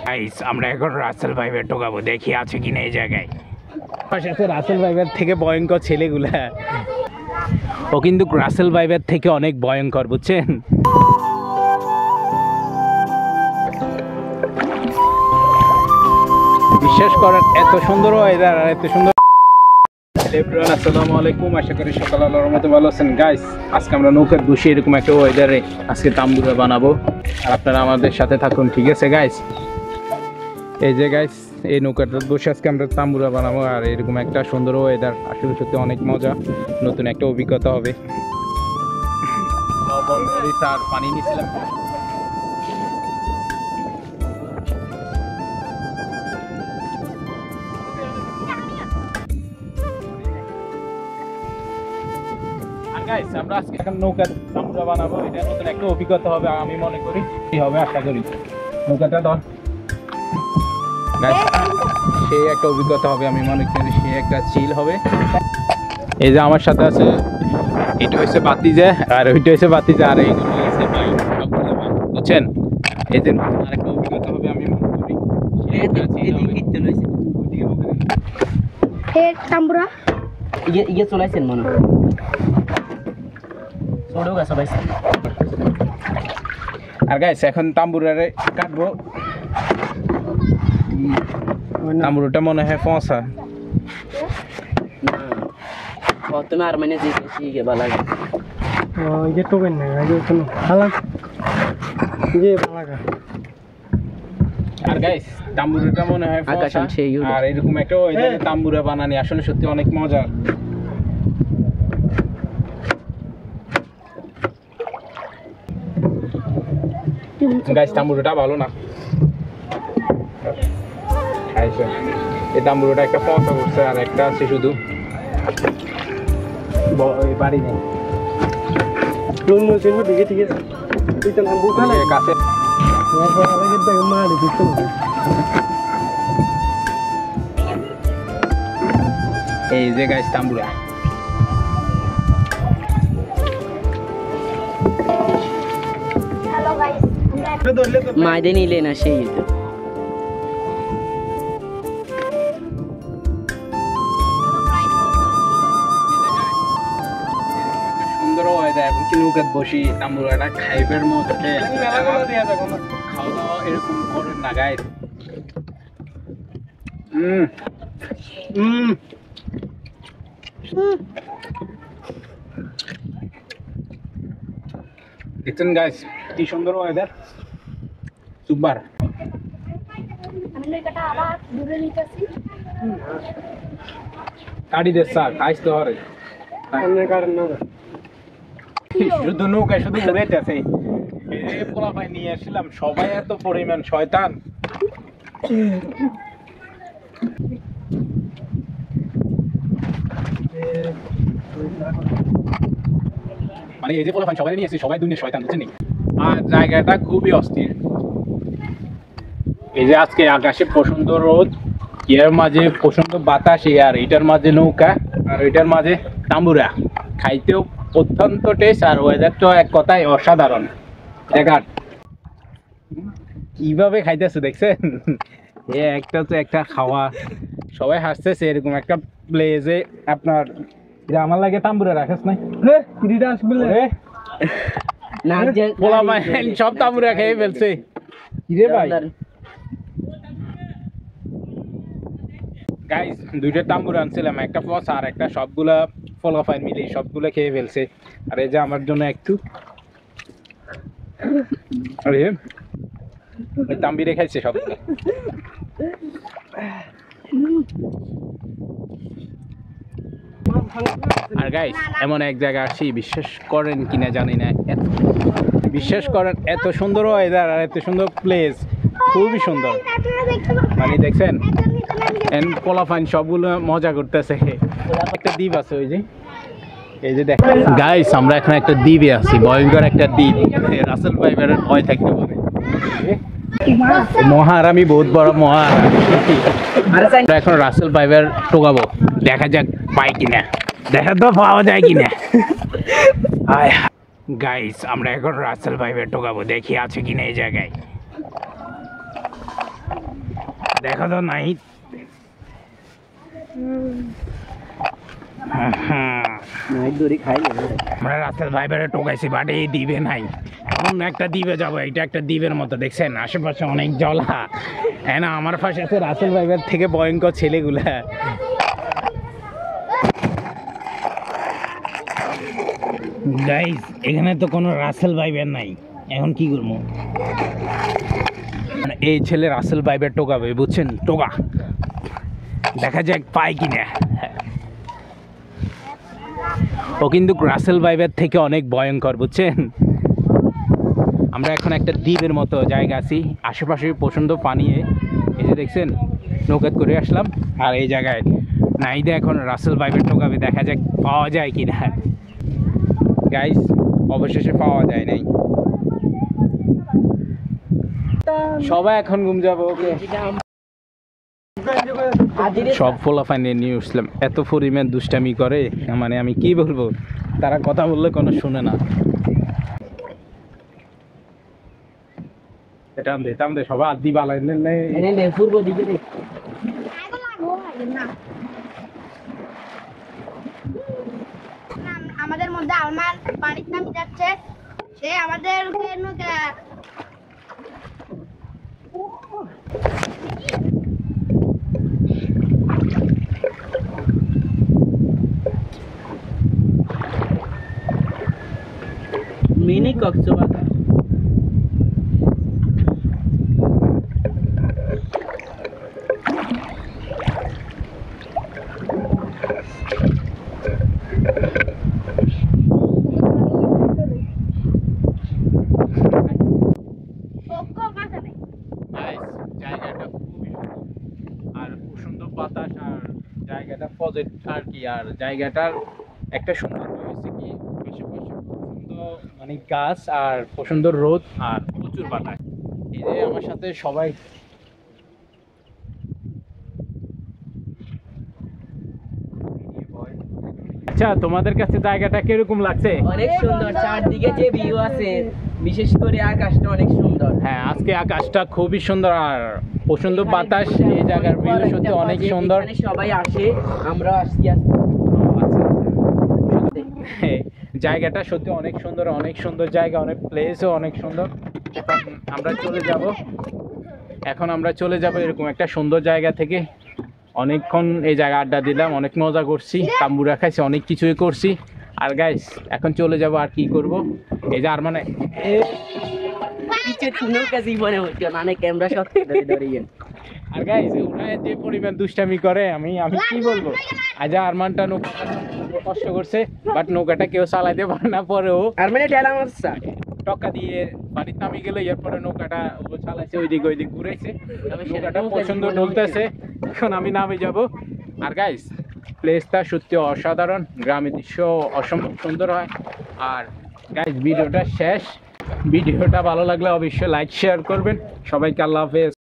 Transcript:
Guys আমরা এখন রাসেল ভাইবের টোকাবো, দেখি আছে কিনা এই জায়গায়। রাসেল ভাইবের থেকে ভয়ঙ্কর ছেলেগুলা, ও কিন্তু রাসেল ভাইবের থেকে অনেক ভয়ঙ্কর, বুঝছেন? বিশ্বাস করেন এত সুন্দর ওয়েদার আর এত সুন্দর। আসসালামু আলাইকুম, আশা করি সকাল আল্লাহর রহমতে ভালো আছেন। গাইস আজকে আমরা নৌকার বসে এরকম একটা ওয়েদারে আজকে তাম্বুরা বানাবো, আর আপনারা আমাদের সাথে থাকুন, ঠিক আছে গাইস? এই যে গাইস এই নৌকাটা বসে আজকে আমরা তাম্বুরা বানাবো, আর এরকম একটা সুন্দর ওয়েদার, আসলে সত্যি অনেক মজা, নতুন একটা অভিজ্ঞতা হবে। আর পানি নিয়েছিলাম। গাইস আমরা আজকে এখন নৌকার তাম্বুরা বানাবো, এটা নতুন একটা অভিজ্ঞতা হবে, আমি মনে করি কি হবে, আশা করি। নৌকাটা ধর গাইস, সেই একটা অভিজ্ঞতা হবে, আমি মনে করি সেই একটা চিল হবে। এই যে আমার সাথে আছে, এটা হচ্ছে বাতিজা, আর ওইটা হচ্ছে বাতিজা, আর এইগুলো হচ্ছে ভাই, বুঝছেন? এই যে আরেকটা অভিজ্ঞতা হবে, আমি মনে করি সেই একটা চিল হবে। এই তাম্বুরা ইয়ে চলাইছেন মনে হয় সবাই। আর গাইস এখন তাম্বুরারে কাটবো, তাম্বুরটা মনে হয় ফসা। তুমি আর মানে যে বালাগা ये तो बन ना ये तो हालां ये बालागा। আর গাইস তাম্বুরাটা মনে হয় ফসা, আর এরকম একটা ওয়েদারে তাম্বুরা বানানি আসলে সত্যি অনেক মজা। গাইস তাম্বুরাটা ভালো না, এই তাম্বুরাটা একটা ফসা করছে, আর একটা আছে শুধু বাড়ি নেই। ঠিক আছে এটা নাম বুকা না কাছে এই যে গাইস তাম্বুরা। হ্যালো গাইস মাইদে নিলে না সেই সুন্দর ওয়েদার, নৌকাত বসি তাম্বুরাটা খাইবার মধ্যে খাওয়া দাওয়া এরকম করেন না গাইস। দেখছেন গাইস কি সুন্দর ওয়েদার, সুপার। আমি নৌকাটা আবার দূরে নিতেছি। কাটি দে স্যার, আইস তো হরে সামনে কাটেন না, শুধু নৌকায় শুধু ঘুরেতেছে। এই পোলাপাই নিয়ে আসলাম, সবাই এত পরিমাণ শয়তান। মানে এই যে পোলাপাই সবাই নিয়ে আসছে, সবাই দুনিয়া শয়তান, বুঝছেন? আর জায়গাটা খুবই অস্থির। এই যে আজকে আকাশে প্রচন্ড রোদ, এর মাঝে প্রচন্ড বাতাস, আর এটার মাঝে নৌকা, আর ওইটার মাঝে তাম্বুরা, খাইতেও অত্যন্ত টেস্ট, আর ওয়েদারটা এক কথায় অসাধারণ। দেখার কিভাবে খাইতেছে দেখছেন, একটা তো একটা খাওয়া, সবাই হাসতেছে এরকম একটা প্লেসে। আপনার আমার লাগে তাম্বুরা রাখাস নাই সব তাম্বুরা খেয়ে ফেলছে কিরে ভাই। গাইস দুইটা তাম্বুরা আনছিলাম, একটা ফসা আর একটা সবগুলা ফলাফাই মিলে সবগুলো খেয়ে ফেলছে। আর এই যে আমার জন্য একটু, আরে ওই তাম্বিরে খাইছে সবগুলো। আর গাইস এমন এক জায়গায় আসি, বিশ্বাস করেন কিনা জানি না, বিশ্বাস করেন এত সুন্দর ওয়েদার আর এত সুন্দর প্লেস, খুবই সুন্দর। মানে দেখছেন পোলাফাইন সবগুলো মজা করতেছে। একটা দ্বীপ আছে ওই যে, এই যে দেখেন গাইস আমরা এখন একটা দ্বীপে আছি, ভয়ঙ্কর একটা দ্বীপ। রাসেল ভাইবের ভয় থাকতে পারে, মহারামি বহুত বড় মহারামি। আমরা এখন রাসেল ভাইবের টোকাবো, দেখা যাক পাই কিনা, দেখা তো পাওয়া যায় কিনা। গাইস আমরা এখন রাসেল ভাইবের টোকাবো, দেখি আছে কিনা এই জায়গায়। দেখো তো নাই নাইট দড়ি খাইলে আমরা রাস্তার ভাইবারে টোকাইছি বাট এই দ্বীপে নাই অন্য একটা দ্বীপে যাবো, এটা একটা দ্বীপের মতো দেখছেন আশেপাশে অনেক জলা। হ্যাঁ না, আমার পাশে আছে রাসেল ভাইবার থেকে ভয়ঙ্কর ছেলেগুলা। গাইস এখানে তো কোনো রাসেল ভাইবার নাই, এখন কি করবো? মানে এই ছেলে রাসেল ভাইবার টোকাবে, বুঝছেন? টোকা দেখা যাক পায় কিনা। ও কিন্তু রাসেল ভাইবার থেকে অনেক ভয়ঙ্কর, বুঝছেন? আমরা এখন একটা দ্বীপের মতো জায়গা আছি, আশেপাশে প্রচণ্ড পানি। এই যে দেখছেন নৌকাত করে আসলাম, আর এই জায়গায় নাইদে এখন রাসেল ভাইবার টোকাবে, দেখা যাক পাওয়া যায় কিনা। গাইস অবশেষে পাওয়া যায় নাই, সবাই এখন ঘুম যাবো। ওকে সব ফোলাফাইনে নিয়ে উঠলাম, এত পরিমাণ দুষ্টামি করে, মানে আমি কি বলবো, তারা কথা বললে কোনো শুনে না। এটা দে সবাই আদি বালাই পূর্ব দিকে আমাদের মধ্যে আলমার পানির নামি যাচ্ছে, সে আমাদের মিনি কক্সবাজার। জায়গাটা খুবই আর সুন্দর বাতাস, আর জায়গাটা পজিটিভ আর কি, আর জায়গাটার একটা সুন্দর হয়েছে কি আশেপাশে সুন্দর মানে গাছ আর সুন্দর রোদ আর প্রচুর বাতাস। এই যে আমার সাথে সবাই আচ্ছা, তোমাদের কাছে জায়গাটা কিরকম লাগছে? অনেক সুন্দর, চারদিকে যে ভিউ আছে, বিশেষ করে আকাশটা অনেক সুন্দর। হ্যাঁ, আজকে আকাশটা খুবই সুন্দর আর প্রচন্ড বাতাস, এই জায়গার ভিউ সত্যি অনেক সুন্দর। এখানে সবাই আসে, আমরা আসছি। জায়গাটা সত্যি অনেক সুন্দর, অনেক সুন্দর জায়গা, অনেক প্লেসও অনেক সুন্দর। এখন আমরা চলে যাব এরকম একটা সুন্দর জায়গা থেকে। অনেকক্ষণ এই জায়গা আড্ডা দিলাম, অনেক মজা করছি, তাম্বুরা খাইছি, অনেক কিছুই করছি। আর গাইস এখন চলে যাব, আর কি করব? এই যে আর মানে ক্যামেরা শট ধরিয়ে আর গাইস ওনায় যে পরিমাণ দুষ্টামি করে, আমি কি বলবো। আজ আরমানটা নৌকাটা কষ্ট করছে, বাট নৌকাটা কেউ চালাইতে পারে না, পরেও আর মানে ঠেলা মারছে টকা দিয়ে বাড়িতে নামি গেলে এরপরে নৌকাটা ও চালাইছে, ওইদিক ঘুরেছে, নৌকাটা পছন্দ ডলতেছে। এখন আমি নামে যাব। আর গাইস প্লেসটা সত্যি অসাধারণ, গ্রামের দৃশ্য অসম্ভব সুন্দর হয়। আর গাইস ভিডিওটা শেষ, ভিডিওটা ভালো লাগলে অবশ্যই লাইক শেয়ার করবেন। সবাইকে আল্লাহ হাফেজ।